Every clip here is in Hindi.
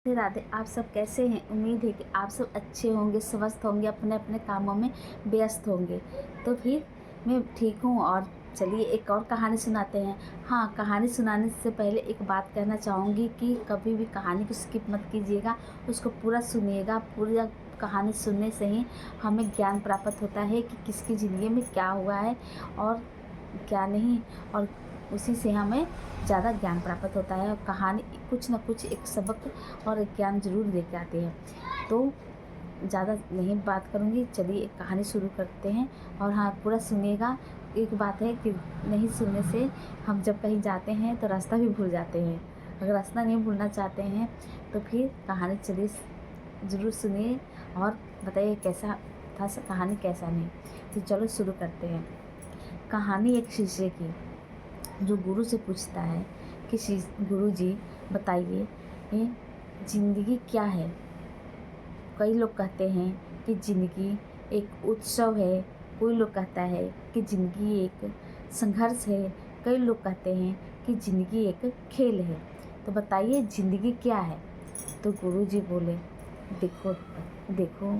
राधे राधे। आप सब कैसे हैं? उम्मीद है कि आप सब अच्छे होंगे, स्वस्थ होंगे, अपने अपने कामों में व्यस्त होंगे। तो फिर मैं ठीक हूँ। और चलिए एक और कहानी सुनाते हैं। हाँ, कहानी सुनाने से पहले एक बात कहना चाहूँगी कि कभी भी कहानी को स्किप मत कीजिएगा, उसको पूरा सुनिएगा। पूरा कहानी सुनने से ही हमें ज्ञान प्राप्त होता है कि किसकी ज़िंदगी में क्या हुआ है और क्या नहीं, और उसी से हमें ज़्यादा ज्ञान प्राप्त होता है। और कहानी कुछ न कुछ एक सबक और एक ज्ञान ज़रूर लेके आती है। तो ज़्यादा नहीं बात करूँगी, चलिए एक कहानी शुरू करते हैं। और हाँ, पूरा सुनिएगा। एक बात है कि नहीं सुनने से हम जब कहीं जाते हैं तो रास्ता भी भूल जाते हैं। अगर रास्ता नहीं भूलना चाहते हैं तो फिर कहानी चलिए ज़रूर सुनिए और बताइए कैसा था कहानी, कैसा नहीं। तो चलो शुरू करते हैं। कहानी एक शिष्य की, जो गुरु से पूछता है कि गुरु जी बताइए, ये ज़िंदगी क्या है? कई लोग कहते हैं कि ज़िंदगी एक उत्सव है, कोई लोग कहता है कि ज़िंदगी एक संघर्ष है, कई लोग कहते हैं कि ज़िंदगी एक खेल है। तो बताइए ज़िंदगी क्या है? तो गुरु जी बोले, देखो देखो,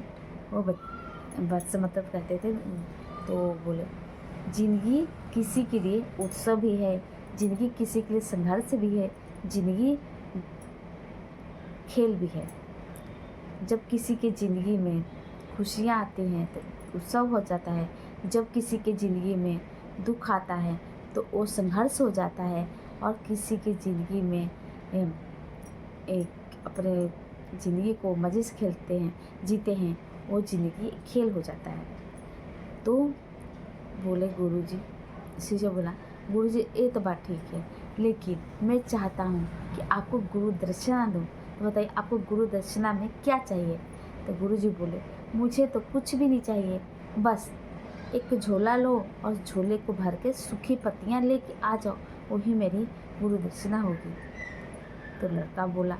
वो बच्चे मतलब कहते थे। तो बोले, ज़िंदगी किसी के लिए उत्सव भी है, ज़िंदगी किसी के लिए संघर्ष भी है, ज़िंदगी खेल भी है। जब किसी के ज़िंदगी में खुशियाँ आती हैं तो उत्सव हो जाता है, जब किसी के ज़िंदगी में दुख आता है तो वो संघर्ष हो जाता है, और किसी की ज़िंदगी में एक अपने ज़िंदगी को मज़े से खेलते हैं, जीते हैं, वो ज़िंदगी खेल हो जाता है। तो बोले गुरुजी, शिष्य बोला, गुरुजी ये तो बात ठीक है, लेकिन मैं चाहता हूँ कि आपको गुरु दक्षिणा दूँ। तो बताइए आपको गुरु दक्षिणा में क्या चाहिए? तो गुरुजी बोले, मुझे तो कुछ भी नहीं चाहिए, बस एक झोला लो और झोले को भर के सूखी पत्तियाँ लेके आ जाओ, वही मेरी गुरु दक्षिणा होगी। तो लड़का बोला,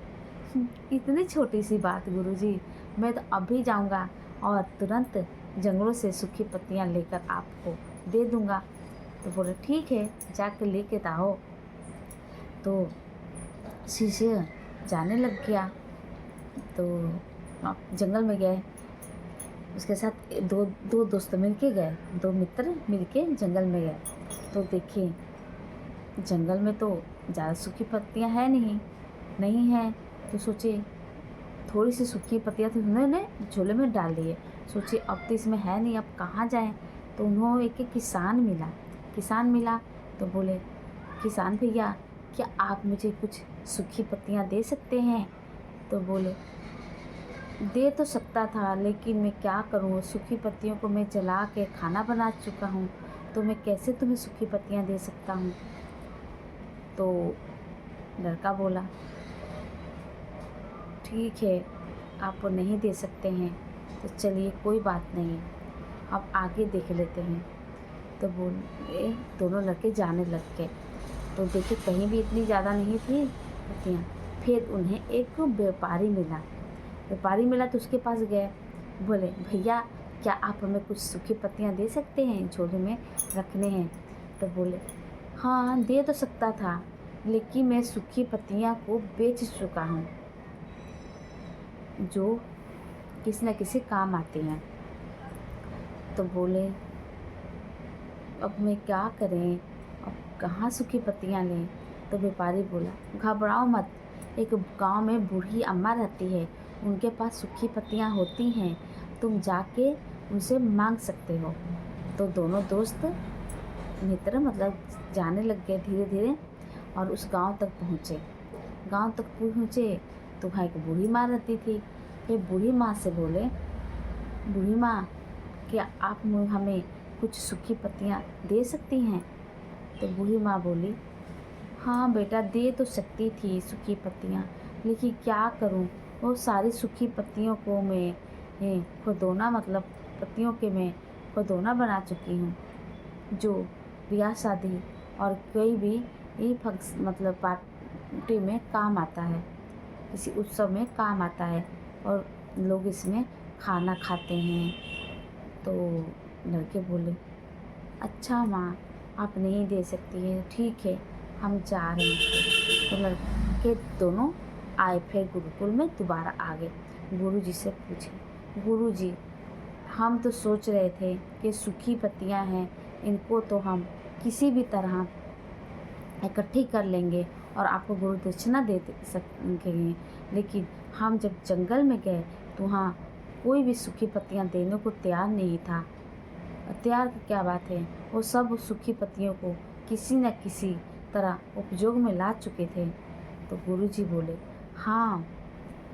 इतनी छोटी सी बात गुरुजी, मैं तो अभी जाऊँगा और तुरंत जंगलों से सूखी पत्तियाँ लेकर आपको दे दूँगा। तो बोले ठीक है, जाकर लेके आओ। तो शिष्य जाने लग गया। तो जंगल में गए, उसके साथ दो दो दोस्त मिलके गए, दो मित्र मिलके जंगल में गए। तो देखे जंगल में तो ज़्यादा सूखी पत्तियाँ है नहीं है। तो सोचे थोड़ी सी सूखी पत्तियाँ तो उन्होंने झोले में डाल दिए। सोचे अब तो इसमें है नहीं, अब कहाँ जाएं। तो उन्होंने एक किसान मिला। तो बोले, किसान भैया, क्या आप मुझे कुछ सूखी पत्तियाँ दे सकते हैं? तो बोले, दे तो सकता था, लेकिन मैं क्या करूँ, सूखी पत्तियों को मैं जला के खाना बना चुका हूँ, तो मैं कैसे तुम्हें सूखी पत्तियाँ दे सकता हूँ? तो लड़का बोला, ठीक है, आप नहीं दे सकते हैं तो चलिए कोई बात नहीं, अब आगे देख लेते हैं। तो बोले, दोनों लड़के जाने लग गए। तो देखे कहीं भी इतनी ज़्यादा नहीं थी पत्तियाँ। फिर उन्हें एक व्यापारी मिला तो उसके पास गए। बोले, भैया क्या आप हमें कुछ सूखी पत्तियाँ दे सकते हैं, झोले में रखने हैं? तो बोले, हाँ दे तो सकता था, लेकिन मैं सूखी पत्तियाँ को बेच चुका हूँ, जो किसी न किसी काम आती हैं। तो बोले, अब मैं क्या करें, अब कहाँ सूखी पत्तियाँ लें? तो व्यापारी बोला, घबराओ मत, एक गांव में बूढ़ी अम्मा रहती है, उनके पास सूखी पत्तियाँ होती हैं, तुम जाके उनसे मांग सकते हो। तो दोनों दोस्त मित्र मतलब जाने लग गए धीरे धीरे, और उस गांव तक पहुँचे। तो वहाँ एक बूढ़ी माँ रहती थी। फिर बूढ़ी माँ से बोले, बूढ़ी माँ, क्या आप हमें कुछ सूखी पत्तियाँ दे सकती हैं? तो बूढ़ी माँ बोली, हाँ बेटा, दे तो सकती थी सूखी पत्तियाँ, लेकिन क्या करूँ, वो सारी सूखी पत्तियों को मैं खदोना मतलब पत्तियों के मैं खदोना बना चुकी हूँ, जो ब्याह शादी और कोई भी मतलब पार्टी में काम आता है, किसी उत्सव में काम आता है, और लोग इसमें खाना खाते हैं। तो लड़के बोले, अच्छा माँ, आप नहीं दे सकती हैं, ठीक है, हम जा रहे हैं। तो लड़के दोनों आए फिर गुरुकुल में दोबारा आ गए। गुरुजी से पूछे, गुरुजी हम तो सोच रहे थे कि सूखी पत्तियां हैं, इनको तो हम किसी भी तरह इकट्ठी कर लेंगे और आपको गुरु दक्षिणा दे सकेंगे, लेकिन हम जब जंगल में गए तो वहाँ कोई भी सूखी पत्तियां देने को तैयार नहीं था। तैयार की क्या बात है, वो सब सूखी पत्तियों को किसी न किसी तरह उपयोग में ला चुके थे। तो गुरुजी बोले, हाँ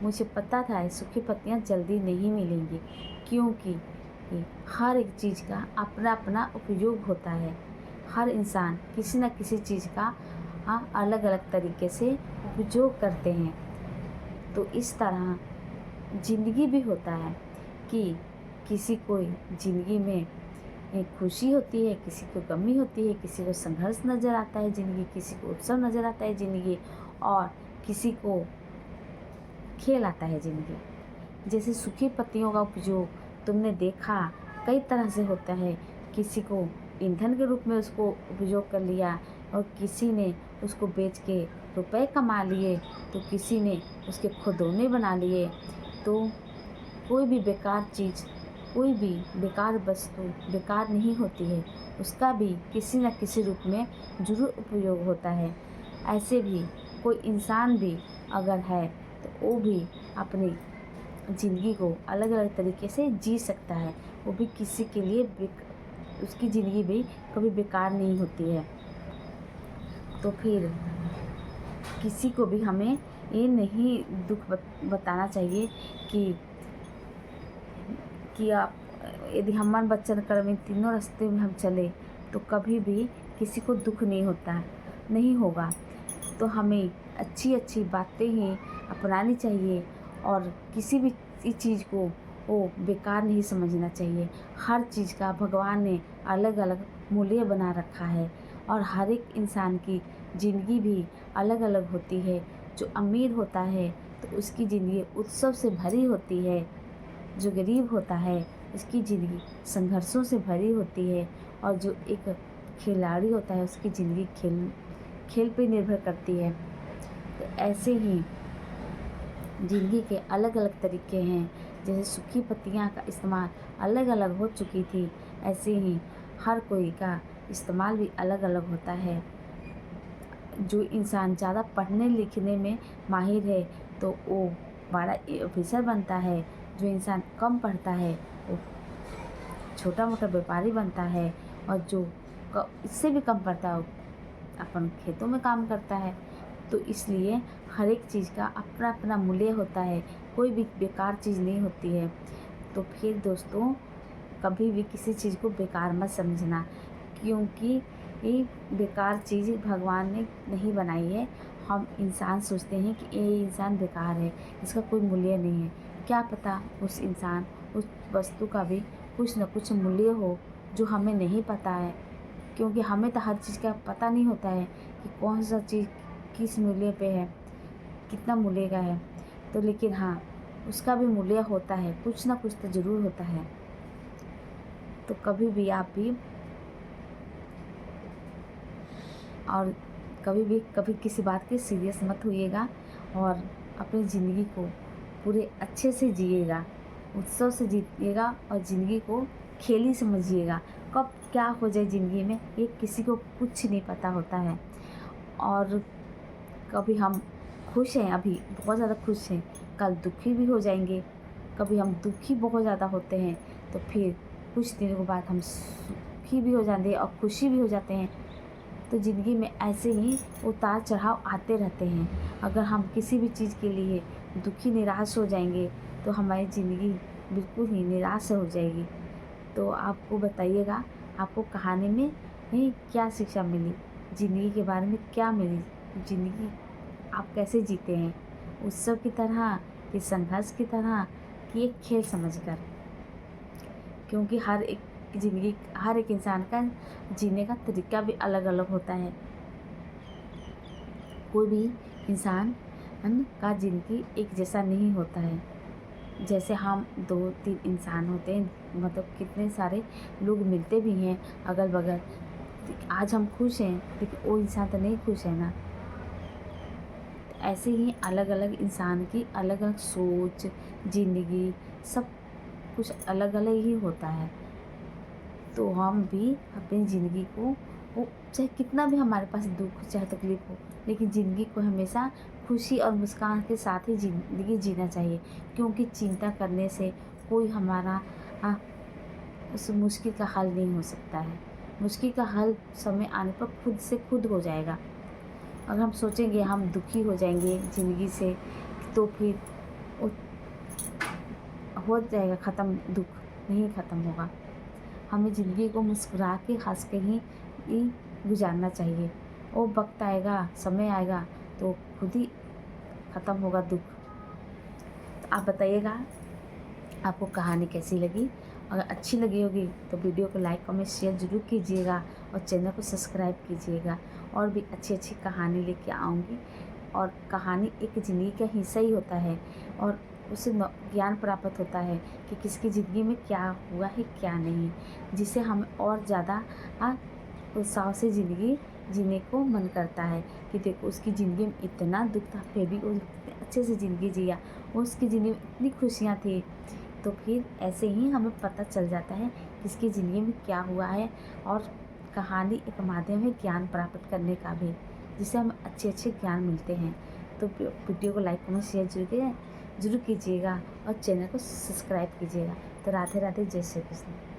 मुझे पता था सूखी पत्तियां जल्दी नहीं मिलेंगी, क्योंकि हर एक चीज़ का अपना अपना उपयोग होता है। हर इंसान किसी न किसी चीज़ का अलग अलग तरीके से उपयोग करते हैं। तो इस तरह ज़िंदगी भी होता है कि किसी को ज़िंदगी में खुशी होती है, किसी को गमी होती है, किसी को संघर्ष नज़र आता है ज़िंदगी, किसी को उत्सव नज़र आता है ज़िंदगी, और किसी को खेल आता है ज़िंदगी। जैसे सूखी पत्तियों का उपयोग तुमने देखा कई तरह से होता है। किसी को ईंधन के रूप में उसको उपयोग कर लिया, और किसी ने उसको बेच के रुपए कमा लिए, तो किसी ने उसके खिलौने बना लिए। तो कोई भी बेकार चीज़, कोई भी बेकार वस्तु बेकार नहीं होती है, उसका भी किसी न किसी रूप में जरूर उपयोग होता है। ऐसे भी कोई इंसान भी अगर है तो वो भी अपनी ज़िंदगी को अलग अलग तरीके से जी सकता है। वो भी किसी के लिए उसकी ज़िंदगी भी कभी बेकार नहीं होती है। तो फिर किसी को भी हमें ये नहीं दुख बताना चाहिए कि आप यदि हम मन वचन कर्म इन तीनों रास्ते में हम चले तो कभी भी किसी को दुख नहीं होता, नहीं होगा। तो हमें अच्छी अच्छी बातें ही अपनानी चाहिए, और किसी भी चीज़ को वो बेकार नहीं समझना चाहिए। हर चीज़ का भगवान ने अलग अलग मूल्य बना रखा है, और हर एक इंसान की ज़िंदगी भी अलग अलग होती है। जो अमीर होता है तो उसकी ज़िंदगी उत्सव से भरी होती है, जो गरीब होता है उसकी ज़िंदगी संघर्षों से भरी होती है, और जो एक खिलाड़ी होता है उसकी ज़िंदगी खेल पे निर्भर करती है। तो ऐसे ही ज़िंदगी के अलग अलग तरीके हैं। जैसे सूखी पत्तियां का इस्तेमाल अलग अलग हो चुकी थी, ऐसे ही हर कोई का इस्तेमाल भी अलग अलग होता है। जो इंसान ज़्यादा पढ़ने लिखने में माहिर है तो वो बड़ा ऑफिसर बनता है। जो इंसान कम पढ़ता है वो छोटा मोटा व्यापारी बनता है, और जो इससे भी कम पढ़ता है अपन खेतों में काम करता है। तो इसलिए हर एक चीज़ का अपना अपना मूल्य होता है, कोई भी बेकार चीज़ नहीं होती है। तो फिर दोस्तों कभी भी किसी चीज़ को बेकार मत समझना, क्योंकि ये बेकार चीज़ भगवान ने नहीं बनाई है। हम इंसान सोचते हैं कि ये इंसान बेकार है, इसका कोई मूल्य नहीं है। क्या पता उस इंसान उस वस्तु का भी कुछ न कुछ मूल्य हो जो हमें नहीं पता है, क्योंकि हमें तो हर चीज़ का पता नहीं होता है कि कौन सा चीज़ किस मूल्य पे है, कितना मूल्य का है। तो लेकिन हाँ, उसका भी मूल्य होता है, कुछ ना कुछ तो ज़रूर होता है। तो कभी भी आप भी और कभी किसी बात के सीरियस मत होइएगा, और अपनी ज़िंदगी को पूरे अच्छे से जिएगा, उत्सव से जीइएगा, और ज़िंदगी को खेली समझिएगा। कब क्या हो जाए ज़िंदगी में ये किसी को कुछ नहीं पता होता है। और कभी हम खुश हैं, अभी बहुत ज़्यादा खुश हैं, कल दुखी भी हो जाएंगे। कभी हम दुखी बहुत ज़्यादा होते हैं तो फिर कुछ दिनों के बाद हम सुखी भी हो जाते हैं और खुशी भी हो जाते हैं। तो ज़िंदगी में ऐसे ही उतार चढ़ाव आते रहते हैं। अगर हम किसी भी चीज़ के लिए दुखी निराश हो जाएंगे तो हमारी ज़िंदगी बिल्कुल ही निराश हो जाएगी। तो आपको बताइएगा, आपको कहानी में क्या शिक्षा मिली, ज़िंदगी के बारे में क्या मिली, ज़िंदगी आप कैसे जीते हैं, उत्सव की तरह कि संघर्ष की तरह कि एक खेल समझकर। क्योंकि हर एक इंसान का जीने का तरीका भी अलग अलग होता है। कोई भी इंसान का ज़िंदगी एक जैसा नहीं होता है। जैसे हम 2-3 इंसान होते हैं, मतलब कितने सारे लोग मिलते भी हैं अगल बगल। आज हम खुश हैं लेकिन वो इंसान तो नहीं खुश है ना। ऐसे ही अलग अलग इंसान की अलग अलग सोच, ज़िंदगी सब कुछ अलग अलग ही होता है। तो हम भी अपनी ज़िंदगी को वो चाहे कितना भी हमारे पास दुख चाहे तकलीफ़ हो, लेकिन ज़िंदगी को हमेशा खुशी और मुस्कान के साथ ही ज़िंदगी जीना चाहिए, क्योंकि चिंता करने से कोई हमारा उस मुश्किल का हल नहीं हो सकता है। मुश्किल का हल समय आने पर खुद से खुद हो जाएगा। अगर हम सोचेंगे हम दुखी हो जाएंगे ज़िंदगी से, तो फिर वो हो जाएगा ख़त्म, दुख नहीं ख़त्म होगा। हमें ज़िंदगी को मुस्कुरा के हंस के ही गुजारना चाहिए। वो वक्त आएगा, समय आएगा तो खुद ही ख़त्म होगा दुख। तो आप बताइएगा आपको कहानी कैसी लगी। अगर अच्छी लगी होगी तो वीडियो को लाइक कमेंट शेयर ज़रूर कीजिएगा और चैनल को सब्सक्राइब कीजिएगा। और भी अच्छी अच्छी कहानी लेके आऊँगी। और कहानी एक ज़िंदगी का हिस्सा ही होता है और उससे ज्ञान प्राप्त होता है कि किसकी ज़िंदगी में क्या हुआ है क्या नहीं, जिससे हमें और ज़्यादा उत्साह से ज़िंदगी जीने को मन करता है कि देखो उसकी ज़िंदगी में इतना दुख था फिर भी वो अच्छे से ज़िंदगी जिया, उसकी ज़िंदगी में इतनी खुशियाँ थी। तो फिर ऐसे ही हमें पता चल जाता है किसकी ज़िंदगी में क्या हुआ है। और कहानी एक माध्यम है ज्ञान प्राप्त करने का भी, जिससे हमें अच्छे अच्छे ज्ञान मिलते हैं। तो वीडियो को लाइक कमेंट शेयर ज़रूर कीजिएगा और चैनल को सब्सक्राइब कीजिएगा। तो राधे राधे, जय श्री कृष्ण।